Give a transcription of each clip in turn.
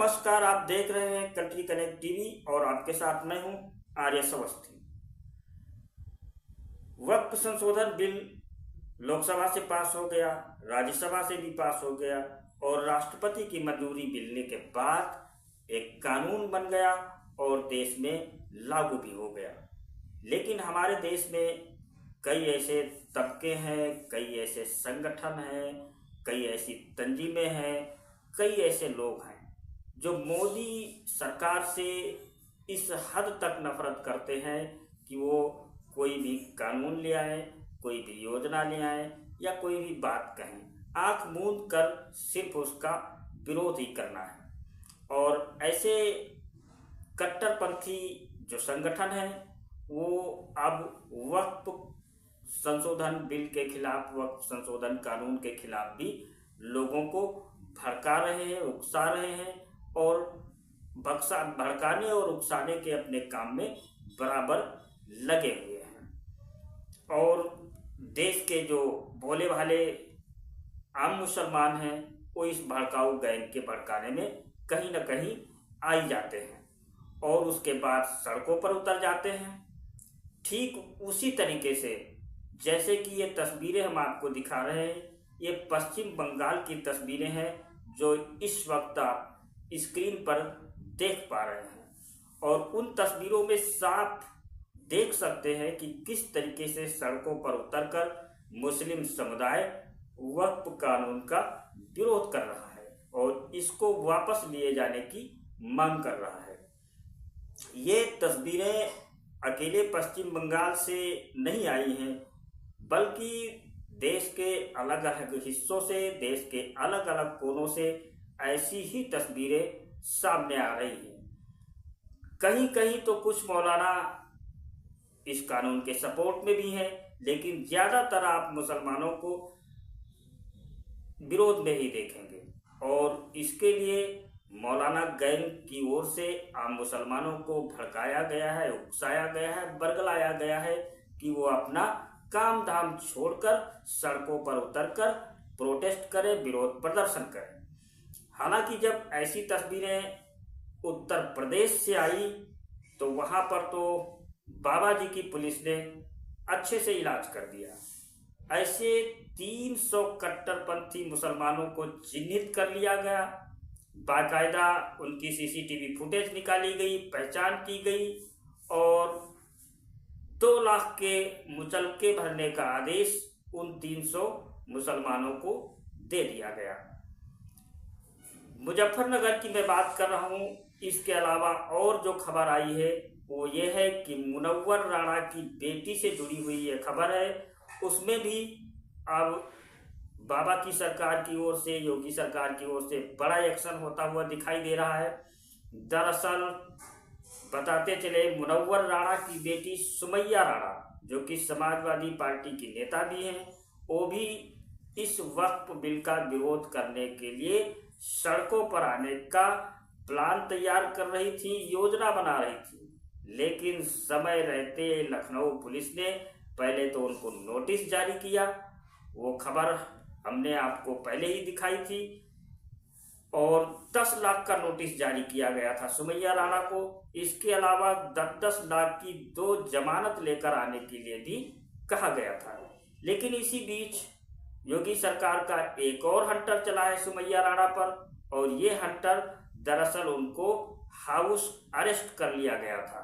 नमस्कार, आप देख रहे हैं कंट्री कनेक्ट टीवी और आपके साथ मैं हूं आर्य अवस्थी। वक्फ संशोधन बिल लोकसभा से पास हो गया, राज्यसभा से भी पास हो गया और राष्ट्रपति की मंजूरी मिलने के बाद एक कानून बन गया और देश में लागू भी हो गया। लेकिन हमारे देश में कई ऐसे तबके हैं, कई ऐसे संगठन हैं, कई ऐसी तंजीमें हैं, कई ऐसे लोग हैं जो मोदी सरकार से इस हद तक नफरत करते हैं कि वो कोई भी कानून ले आए, कोई भी योजना ले आए या कोई भी बात कहें, आंख मूंद कर सिर्फ उसका विरोध ही करना है। और ऐसे कट्टरपंथी जो संगठन हैं वो अब वक्फ संशोधन बिल के खिलाफ, वक्फ संशोधन कानून के खिलाफ भी लोगों को भड़का रहे हैं, उकसा रहे हैं और भड़काने और उकसाने के अपने काम में बराबर लगे हुए हैं। और देश के जो भोले भाले आम मुसलमान हैं वो इस भड़काऊ गैंग के भड़काने में कहीं ना कहीं आ ही जाते हैं और उसके बाद सड़कों पर उतर जाते हैं। ठीक उसी तरीके से जैसे कि ये तस्वीरें हम आपको दिखा रहे हैं, ये पश्चिम बंगाल की तस्वीरें हैं जो इस वक्त आप स्क्रीन पर देख पा रहे हैं। और उन तस्वीरों में साफ देख सकते हैं कि किस तरीके से सड़कों पर उतरकर मुस्लिम समुदाय वक्फ कानून का विरोध कर रहा है और इसको वापस लिए जाने की मांग कर रहा है। ये तस्वीरें अकेले पश्चिम बंगाल से नहीं आई हैं, बल्कि देश के अलग अलग हिस्सों से, देश के अलग अलग कोनों से ऐसी ही तस्वीरें सामने आ रही हैं। कहीं कहीं तो कुछ मौलाना इस कानून के सपोर्ट में भी हैं, लेकिन ज़्यादातर आप मुसलमानों को विरोध में ही देखेंगे। और इसके लिए मौलाना गैंग की ओर से आम मुसलमानों को भड़काया गया है, उकसाया गया है, बरगलाया गया है कि वो अपना काम धाम छोड़कर सड़कों पर उतरकर प्रोटेस्ट करें, विरोध प्रदर्शन करें। हालांकि जब ऐसी तस्वीरें उत्तर प्रदेश से आई तो वहां पर तो बाबा जी की पुलिस ने अच्छे से इलाज कर दिया। ऐसे 300 कट्टरपंथी मुसलमानों को चिन्हित कर लिया गया, बाकायदा उनकी सीसीटीवी फुटेज निकाली गई, पहचान की गई और 2 लाख के मुचलके भरने का आदेश उन 300 मुसलमानों को दे दिया गया। मुजफ्फरनगर की मैं बात कर रहा हूँ। इसके अलावा और जो खबर आई है वो ये है कि मुनव्वर राणा की बेटी से जुड़ी हुई ये खबर है। उसमें भी अब बाबा की सरकार की ओर से, योगी सरकार की ओर से बड़ा एक्शन होता हुआ दिखाई दे रहा है। दरअसल बताते चले, मुनव्वर राणा की बेटी सुमैया राणा, जो कि समाजवादी पार्टी की नेता भी हैं, वो भी इस वक्फ बिल का विरोध करने के लिए सड़कों पर आने का प्लान तैयार कर रही थी, योजना बना रही थी। लेकिन समय रहते लखनऊ पुलिस ने पहले तो उनको नोटिस जारी किया, वो खबर हमने आपको पहले ही दिखाई थी, और 10 लाख का नोटिस जारी किया गया था सुमैया राणा को। इसके अलावा 10-10 लाख की 2 जमानत लेकर आने के लिए भी कहा गया था। लेकिन इसी बीच योगी सरकार का एक और हंटर चला है सुमैया राणा पर, और ये हंटर दरअसल उनको हाउस अरेस्ट कर लिया गया था,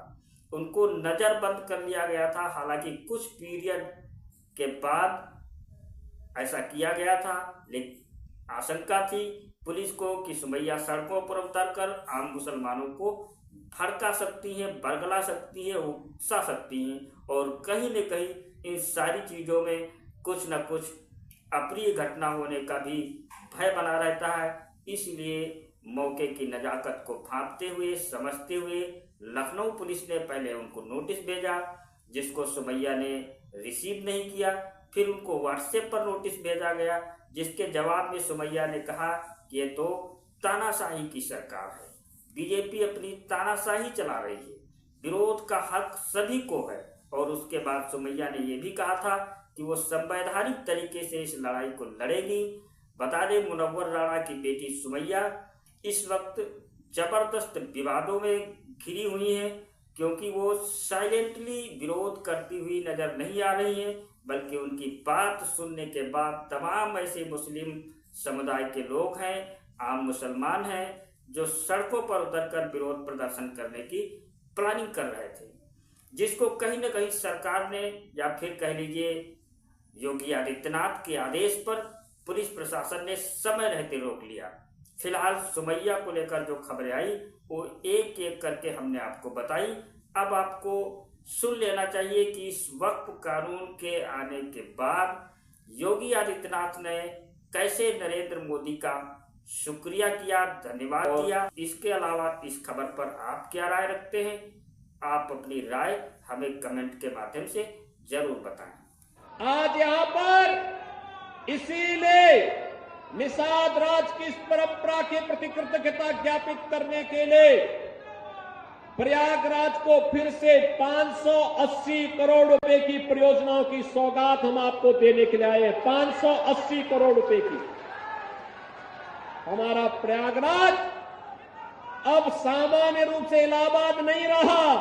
उनको नज़रबंद कर लिया गया था। हालांकि कुछ पीरियड के बाद ऐसा किया गया था, लेकिन आशंका थी पुलिस को कि सुमैया सड़कों पर उतरकर आम मुसलमानों को भड़का सकती हैं, बरगला सकती हैं, उकसा सकती हैं, और कहीं न कहीं इन सारी चीज़ों में कुछ न कुछ अप्रिय घटना होने का भी भय बना रहता है। इसलिए मौके की नज़ाकत को भांपते हुए, समझते हुए लखनऊ पुलिस ने पहले उनको नोटिस भेजा, जिसको सुमैया ने रिसीव नहीं किया। फिर उनको व्हाट्सएप पर नोटिस भेजा गया, जिसके जवाब में सुमैया ने कहा कि ये तो तानाशाही की सरकार है, बीजेपी अपनी तानाशाही चला रही है, विरोध का हक सभी को है। और उसके बाद सुमैया ने यह भी कहा था कि वो संवैधानिक तरीके से इस लड़ाई को लड़ेगी। बता दें, मुनव्वर राणा की बेटी सुमैया इस वक्त जबरदस्त विवादों में घिरी हुई हैं, क्योंकि वो साइलेंटली विरोध करती हुई नजर नहीं आ रही हैं, बल्कि उनकी बात सुनने के बाद तमाम ऐसे मुस्लिम समुदाय के लोग हैं, आम मुसलमान हैं, जो सड़कों पर उतरकर विरोध प्रदर्शन करने की प्लानिंग कर रहे थे, जिसको कहीं न कहीं सरकार ने, या फिर कह लीजिए योगी आदित्यनाथ के आदेश पर पुलिस प्रशासन ने समय रहते रोक लिया। फिलहाल सुमैया को लेकर जो खबरें आई वो एक एक करके हमने आपको बताई। अब आपको सुन लेना चाहिए कि इस वक्फ कानून के आने के बाद योगी आदित्यनाथ ने कैसे नरेंद्र मोदी का शुक्रिया किया, धन्यवाद दिया। इसके अलावा इस खबर पर आप क्या राय रखते हैं? आप अपनी राय हमें कमेंट के माध्यम से जरूर बताएं। आज यहाँ पर इसीलिए निषाद राज की इस परंपरा के प्रति कृतज्ञता ज्ञापित करने के लिए प्रयागराज को फिर से 580 करोड़ रुपए की परियोजनाओं की सौगात हम आपको देने के लिए आए हैं। 580 करोड़ रुपए की। हमारा प्रयागराज अब सामान्य रूप से इलाहाबाद नहीं रहा,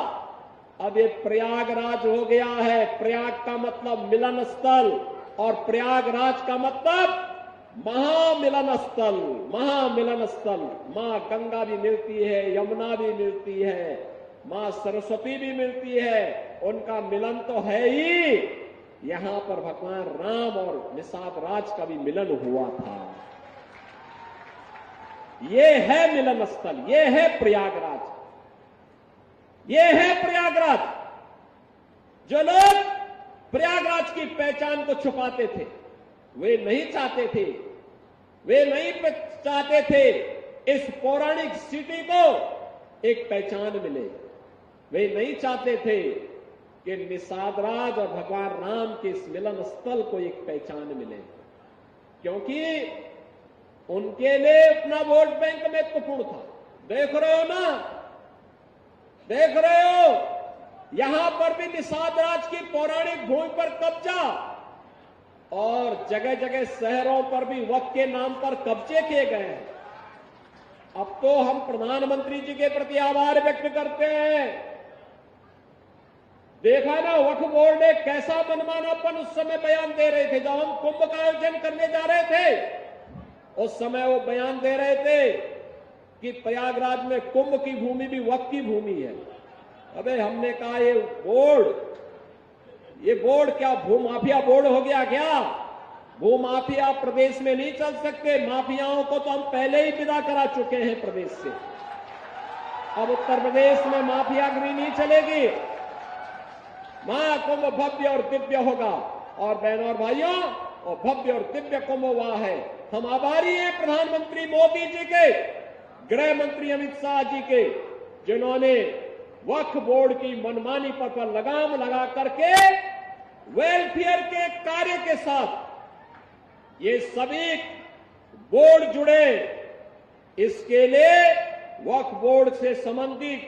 अब ये प्रयागराज हो गया है। प्रयाग का मतलब मिलन स्थल और प्रयागराज का मतलब महामिलन स्थल। महामिलन स्थल, मां गंगा भी मिलती है, यमुना भी मिलती है, मां सरस्वती भी मिलती है, उनका मिलन तो है ही। यहां पर भगवान राम और निषाद राज का भी मिलन हुआ था। ये है मिलन स्थल, ये है प्रयागराज, ये है प्रयागराज। जो लोग प्रयागराज की पहचान को छुपाते थे, वे नहीं चाहते थे, वे नहीं चाहते थे इस पौराणिक सिटी को एक पहचान मिले। वे नहीं चाहते थे कि निषाद राज और भगवान राम के इस मिलन स्थल को एक पहचान मिले, क्योंकि उनके लिए अपना वोट बैंक महत्वपूर्ण था। देख रहे हो ना, देख रहे हो, यहां पर भी निषाद राज की पौराणिक भूमि पर कब्जा और जगह जगह शहरों पर भी वक्फ के नाम पर कब्जे किए गए हैं। अब तो हम प्रधानमंत्री जी के प्रति आभार व्यक्त करते हैं। देखा ना, वक्फ बोर्ड ने कैसा मनमानापन उस समय बयान दे रहे थे। जब हम कुंभ का आयोजन करने जा रहे थे, उस समय वो बयान दे रहे थे कि प्रयागराज में कुंभ की भूमि भी वक्फ की भूमि है। अबे हमने कहा ये बोर्ड क्या भूमाफिया बोर्ड हो गया क्या? भूमाफिया प्रदेश में नहीं चल सकते। माफियाओं को तो हम पहले ही विदा करा चुके हैं प्रदेश से। अब उत्तर प्रदेश में माफियागिरी नहीं चलेगी। महाकुंभ भव्य और दिव्य होगा। और बहनों और भाइयों, और भव्य और दिव्य कुंभ वहां है। हम आभारी हैं प्रधानमंत्री मोदी जी के, गृह मंत्री अमित शाह जी के, जिन्होंने वक्फ बोर्ड की मनमानी पर लगाम लगा करके वेलफेयर के कार्य के साथ ये सभी बोर्ड जुड़े। इसके लिए वक्फ बोर्ड से संबंधित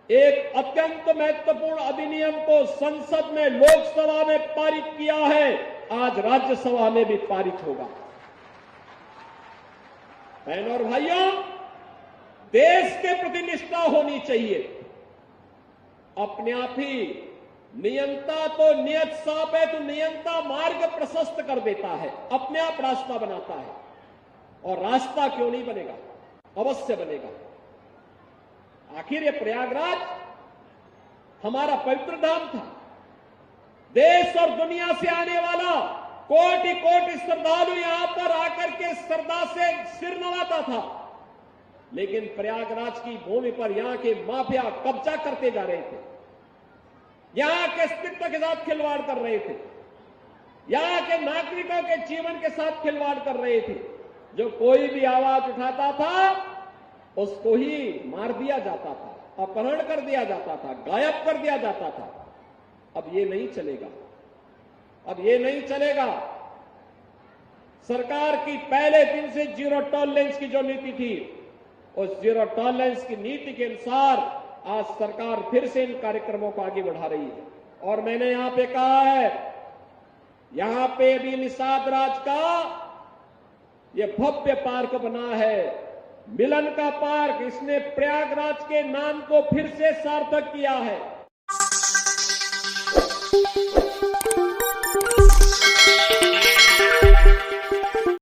एक अत्यंत महत्वपूर्ण अधिनियम को संसद में, लोकसभा में पारित किया है। आज राज्यसभा में भी पारित होगा। बहनों और भाइयों, देश के प्रति निष्ठा होनी चाहिए। अपने आप ही नियंता तो नियत साप है, तो नियंता मार्ग प्रशस्त कर देता है, अपने आप रास्ता बनाता है। और रास्ता क्यों नहीं बनेगा? अवश्य बनेगा। आखिर ये प्रयागराज हमारा पवित्र धाम था। देश और दुनिया से आने वाला कोटि कोटि श्रद्धालु यहां पर आकर के श्रद्धा से सिर नवाता था। लेकिन प्रयागराज की भूमि पर यहां के माफिया कब्जा करते जा रहे थे, यहां के अस्तित्व के साथ खिलवाड़ कर रहे थे, यहां के नागरिकों के जीवन के साथ खिलवाड़ कर रहे थे। जो कोई भी आवाज उठाता था उसको ही मार दिया जाता था, अपहरण कर दिया जाता था, गायब कर दिया जाता था। अब ये नहीं चलेगा, अब ये नहीं चलेगा। सरकार की पहले दिन से जीरो टॉलरेंस की जो नीति थी, उस जीरो टॉलरेंस की नीति के अनुसार आज सरकार फिर से इन कार्यक्रमों को आगे बढ़ा रही है। और मैंने यहां पे कहा है, यहां पे भी निषाद राज का ये भव्य पार्क बना है। मिलन का पार्क, इसने प्रयागराज के नाम को फिर से सार्थक किया है।